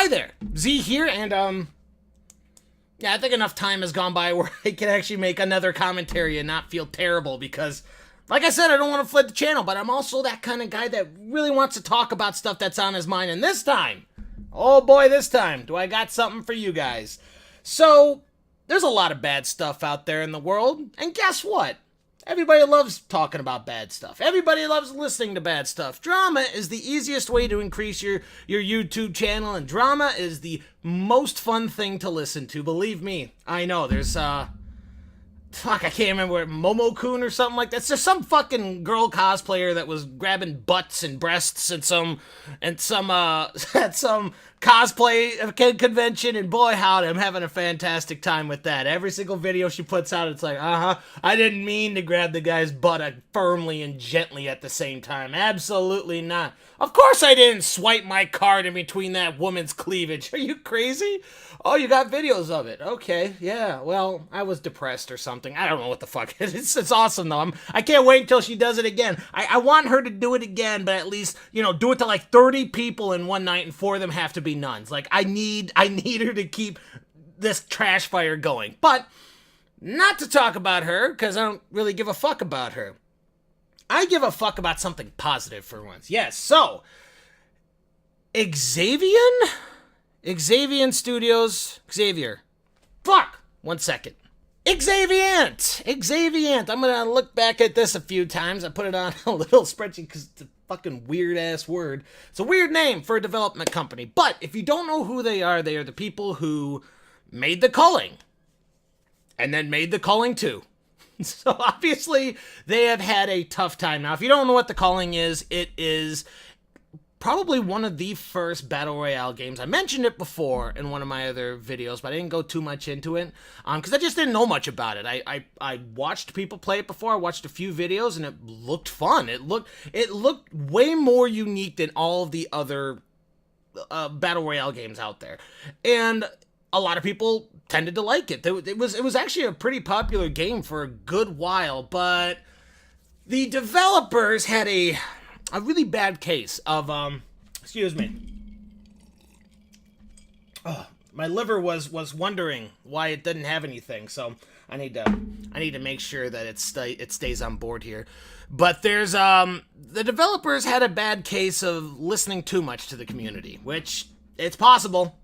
Hi there, Z here, and yeah, I think enough time has gone by where I can actually make another commentary and not feel terrible because, like I said, I don't want to flood the channel, but I'm also that kind of guy that really wants to talk about stuff that's on his mind, and this time, oh boy, this time, do I got something for you guys. So, there's a lot of bad stuff out there in the world, and guess what? Everybody loves talking about bad stuff. Everybody loves listening to bad stuff. Drama is the easiest way to increase your YouTube channel, and drama is the most fun thing to listen to. Believe me, I know. There's, fuck, I can't remember, Momo-kun or something like that. It's just some fucking girl cosplayer that was grabbing butts and breasts at some at some cosplay convention, and boy howdy, I'm having a fantastic time with that. Every single video she puts out, it's like, I didn't mean to grab the guy's butt firmly and gently at the same time. Absolutely not. Of course I didn't swipe my card in between that woman's cleavage. Are you crazy? Oh, you got videos of it. Okay, yeah, well, I was depressed or something. I don't know what the fuck. It's awesome, though. I can't wait until she does it again. I want her to do it again, but at least, do it to like 30 people in one night, and 4 of them have to be nuns. Like, I need her to keep this trash fire going. But, not to talk about her, because I don't really give a fuck about her. I give a fuck about something positive for once. Yes, so, Xaviant Studios, Xavier. Fuck! 1 second. Xaviant! I'm gonna look back at this a few times. I put it on a little spreadsheet because it's a fucking weird-ass word. It's a weird name for a development company. But if you don't know who they are the people who made The Culling. And then made The Culling 2. So obviously, they have had a tough time. Now, if you don't know what The Culling is, it is probably one of the first Battle Royale games. I mentioned it before in one of my other videos, but I didn't go too much into it, because I just didn't know much about it. I watched people play it before, I watched a few videos, and it looked fun. It looked way more unique than all of the other Battle Royale games out there. And a lot of people tended to like it. It was actually a pretty popular game for a good while, but the developers had a really bad case of, excuse me. Oh, my liver was wondering why it didn't have anything, so I need to make sure that it stays on board here. But there's, the developers had a bad case of listening too much to the community, which, it's possible.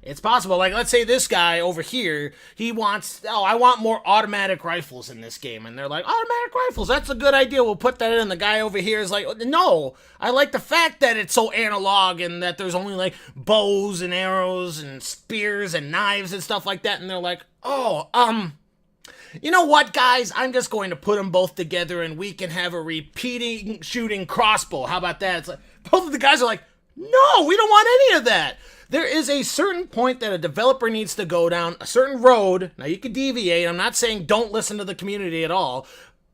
It's possible. Like, let's say this guy over here, he wants, I want more automatic rifles in this game. And they're like, automatic rifles, that's a good idea. We'll put that in. And the guy over here is like, no, I like the fact that it's so analog and that there's only like bows and arrows and spears and knives and stuff like that. And they're like, you know what, guys? I'm just going to put them both together and we can have a repeating shooting crossbow. How about that? It's like, both of the guys are like, no, we don't want any of that. There is a certain point that a developer needs to go down, a certain road. Now, you can deviate. I'm not saying don't listen to the community at all.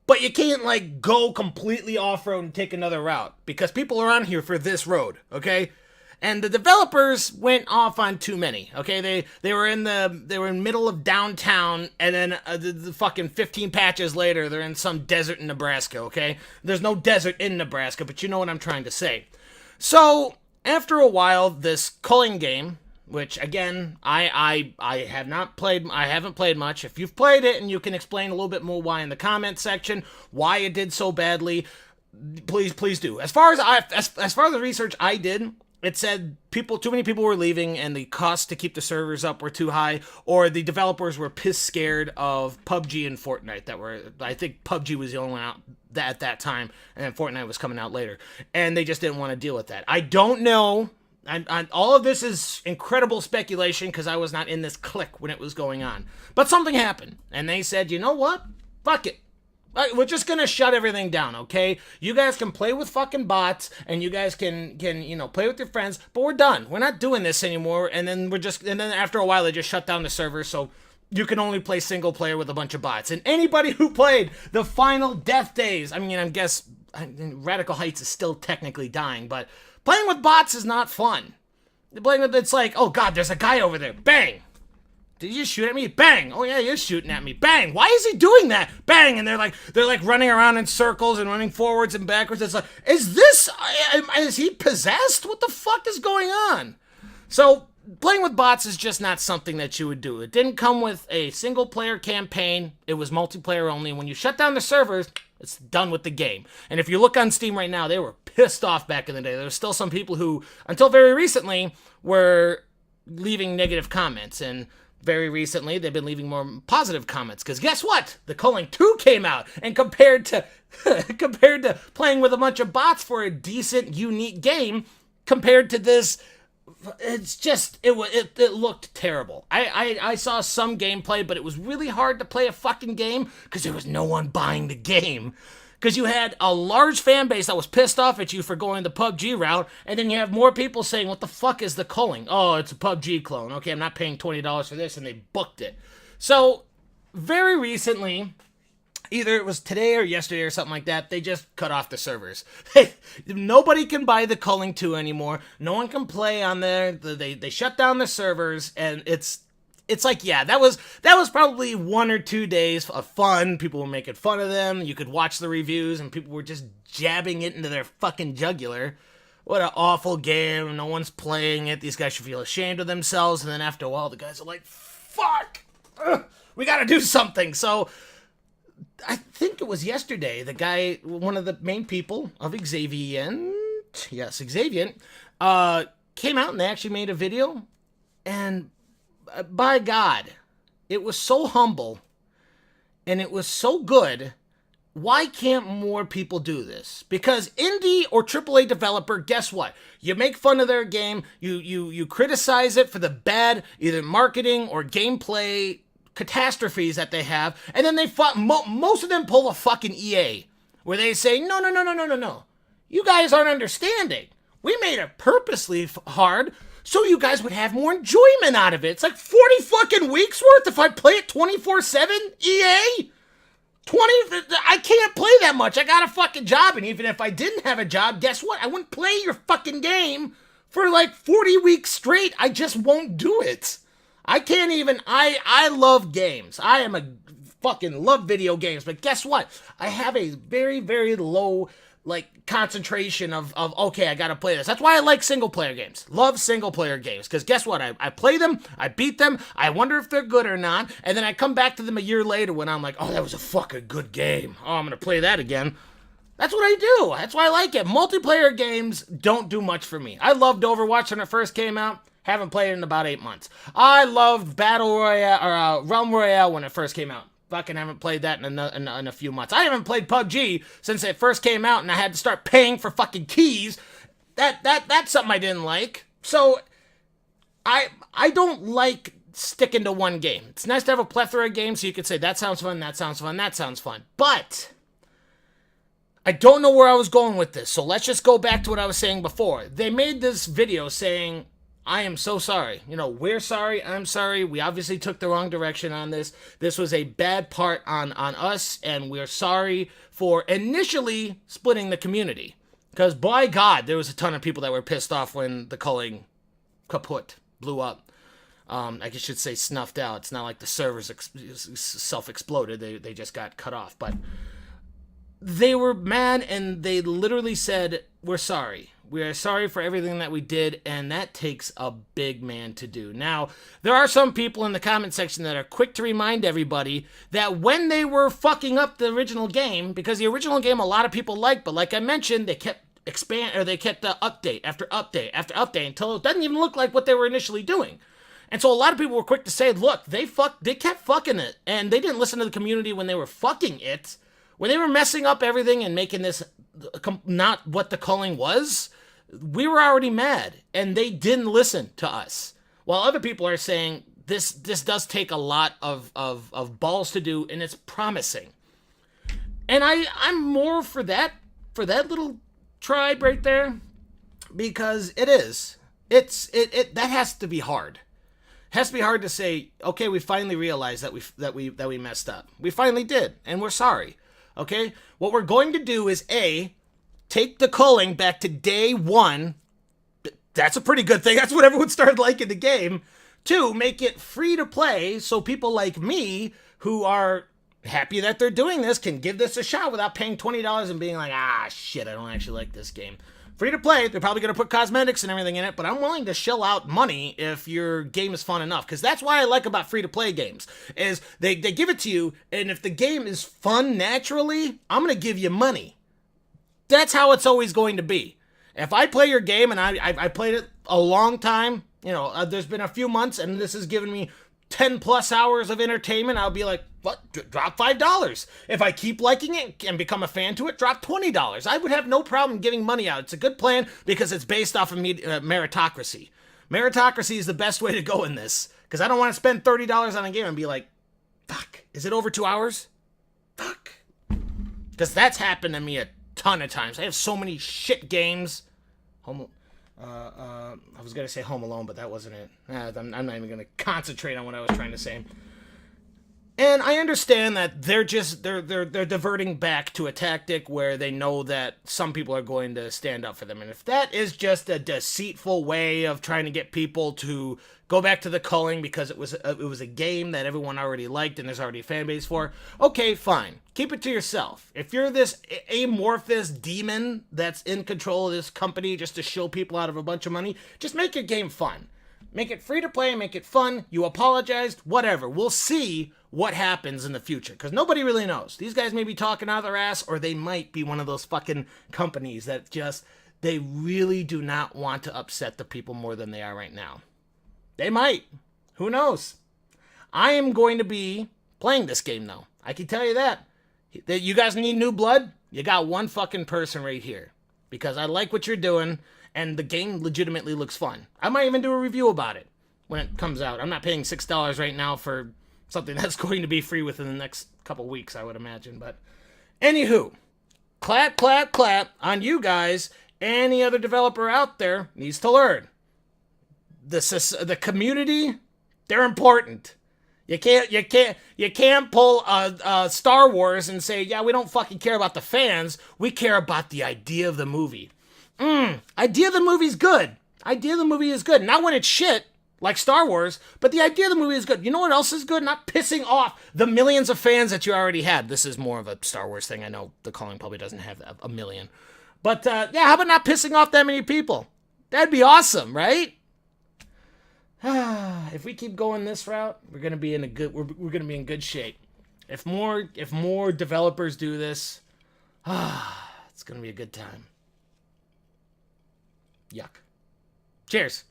But you can't, like, go completely off-road and take another route. Because people are on here for this road, okay? And the developers went off on too many, okay? They were in middle of downtown, and then the fucking 15 patches later, they're in some desert in Nebraska, okay? There's no desert in Nebraska, but you know what I'm trying to say. So, after a while, this Culling game, which again, I haven't played much. If you've played it and you can explain a little bit more why in the comment section, why it did so badly, please do. As far as the research I did, it said too many people were leaving and the cost to keep the servers up were too high, or the developers were piss scared of PUBG and Fortnite I think PUBG was the only one out at that time, and then Fortnite was coming out later, and they just didn't want to deal with that. I don't know. All of this is incredible speculation because I was not in this clique when it was going on. But something happened, and they said, you know what? Fuck it. We're just gonna shut everything down, okay? You guys can play with fucking bots, and you guys can play with your friends, but we're done. We're not doing this anymore, and then after a while, they just shut down the server, so you can only play single player with a bunch of bots. And anybody who played the final Death Days, I guess Radical Heights is still technically dying, but playing with bots is not fun. It's like, oh god, there's a guy over there. Bang! Did you just shoot at me? Bang! Oh yeah, you're shooting at me. Bang! Why is he doing that? Bang! And they're like running around in circles and running forwards and backwards. It's like, is he possessed? What the fuck is going on? So playing with bots is just not something that you would do. It didn't come with a single player campaign. It was multiplayer only. When you shut down the servers, it's done with the game. And if you look on Steam right now, they were pissed off back in the day. There's still some people who, until very recently, were leaving negative comments. And very recently, they've been leaving more positive comments. Because guess what? The Culling 2 came out. And compared to compared to playing with a bunch of bots for a decent, unique game, compared to this, it's just, it looked terrible. I saw some gameplay, but it was really hard to play a fucking game because there was no one buying the game. Because you had a large fan base that was pissed off at you for going the PUBG route, and then you have more people saying, what the fuck is the Culling? Oh, it's a PUBG clone. Okay, I'm not paying $20 for this, and they booked it. So, very recently, either it was today or yesterday or something like that, they just cut off the servers. Nobody can buy the Culling 2 anymore. No one can play on there. They shut down the servers, and it's like, yeah, that was probably 1 or 2 days of fun. People were making fun of them. You could watch the reviews, and people were just jabbing it into their fucking jugular. What an awful game. No one's playing it. These guys should feel ashamed of themselves. And then after a while, the guys are like, fuck! We gotta do something. So I think it was yesterday, the guy, one of the main people of Xavient, yes, Xavient, came out and they actually made a video, and by God, it was so humble, and it was so good. Why can't more people do this? Because indie or AAA developer, guess what? You make fun of their game, you criticize it for the bad, either marketing or gameplay catastrophes that they have, and then they most of them pull a fucking EA, where they say, no. You guys aren't understanding. We made it purposely hard so you guys would have more enjoyment out of it. It's like 40 fucking weeks worth if I play it 24/7, EA? I can't play that much. I got a fucking job, and even if I didn't have a job, guess what? I wouldn't play your fucking game for like 40 weeks straight. I just won't do it. I can't even, I love games. I am a fucking love video games, but guess what? I have a very, very low, like, concentration of okay, I gotta play this. That's why I like single-player games. Love single-player games, because guess what? I play them, I beat them, I wonder if they're good or not, and then I come back to them a year later when I'm like, oh, that was a fucking good game. Oh, I'm gonna play that again. That's what I do. That's why I like it. Multiplayer games don't do much for me. I loved Overwatch when it first came out. Haven't played it in about 8 months. I loved Battle Royale, or Realm Royale when it first came out. Fucking haven't played that in a few months. I haven't played PUBG since it first came out, and I had to start paying for fucking keys. That's something I didn't like. So, I don't like sticking to one game. It's nice to have a plethora of games so you could say, that sounds fun, that sounds fun, that sounds fun. But I don't know where I was going with this, so let's just go back to what I was saying before. They made this video saying, I am so sorry. You know, we're sorry, I'm sorry. We obviously took the wrong direction on this. This was a bad part on us, and we're sorry for initially splitting the community. Because, by God, there was a ton of people that were pissed off when the Culling kaput, blew up. I should say snuffed out. It's not like the servers self-exploded. They just got cut off. But they were mad, and they literally said, we're sorry. We are sorry for everything that we did, and that takes a big man to do. Now, there are some people in the comment section that are quick to remind everybody that when they were fucking up the original game, because the original game a lot of people liked, but like I mentioned, they kept update after update after update until it doesn't even look like what they were initially doing. And so a lot of people were quick to say, look, they kept fucking it, and they didn't listen to the community when they were fucking it. When they were messing up everything and making this not what the Culling was, we were already mad, and they didn't listen to us. While other people are saying this does take a lot of balls to do, and it's promising. And I'm more for that little tribe right there, because it is. That has to be hard. It has to be hard to say, okay, we finally realized that we messed up. We finally did, and we're sorry. Okay? What we're going to do is take the Culling back to day one. That's a pretty good thing. That's what everyone started liking the game. 2, make it free to play so people like me who are happy that they're doing this can give this a shot without paying $20 and being like, ah, shit, I don't actually like this game. Free to play, they're probably going to put cosmetics and everything in it, but I'm willing to shell out money if your game is fun enough. Because that's why I like about free to play games, is they give it to you, and if the game is fun naturally, I'm going to give you money. That's how it's always going to be. If I play your game, and I played it a long time, there's been a few months, and this has given me 10 plus hours of entertainment, I'll be like, what? Drop $5. If I keep liking it and become a fan to it, drop $20. I would have no problem giving money out. It's a good plan because it's based off of meritocracy. Meritocracy is the best way to go in this, because I don't want to spend $30 on a game and be like, fuck, is it over 2 hours? Fuck. Because that's happened to me a ton of times. I have so many shit games. I was gonna say Home Alone, but that wasn't it. I'm not even gonna concentrate on what I was trying to say. And I understand that they're diverting back to a tactic where they know that some people are going to stand up for them. And if that is just a deceitful way of trying to get people to go back to the culling because it was a game that everyone already liked and there's already a fan base for, okay, fine. Keep it to yourself. If you're this amorphous demon that's in control of this company just to shill people out of a bunch of money, just make your game fun. Make it free to play, make it fun. You apologized, whatever. We'll see what happens in the future, because nobody really knows. These guys may be talking out of their ass, or they might be one of those fucking companies that they really do not want to upset the people more than they are right now. They might. Who knows? I am going to be playing this game, though. I can tell you that. You guys need new blood? You got one fucking person right here. Because I like what you're doing, and the game legitimately looks fun. I might even do a review about it when it comes out. I'm not paying $6 right now for something that's going to be free within the next couple weeks, I would imagine. But anywho, clap, clap, clap on you guys. Any other developer out there needs to learn. The community, they're important. You can't pull Star Wars and say, yeah, we don't fucking care about the fans. We care about the idea of the movie. Idea of the movie's good. Idea of the movie is good. Not when it's shit, like Star Wars, but the idea of the movie is good. You know what else is good? Not pissing off the millions of fans that you already had. This is more of a Star Wars thing. I know the calling probably doesn't have a million. But, yeah, how about not pissing off that many people? That'd be awesome, right? If we keep going this route, we're gonna be in good shape. If more developers do this, it's gonna be a good time. Yuck. Cheers.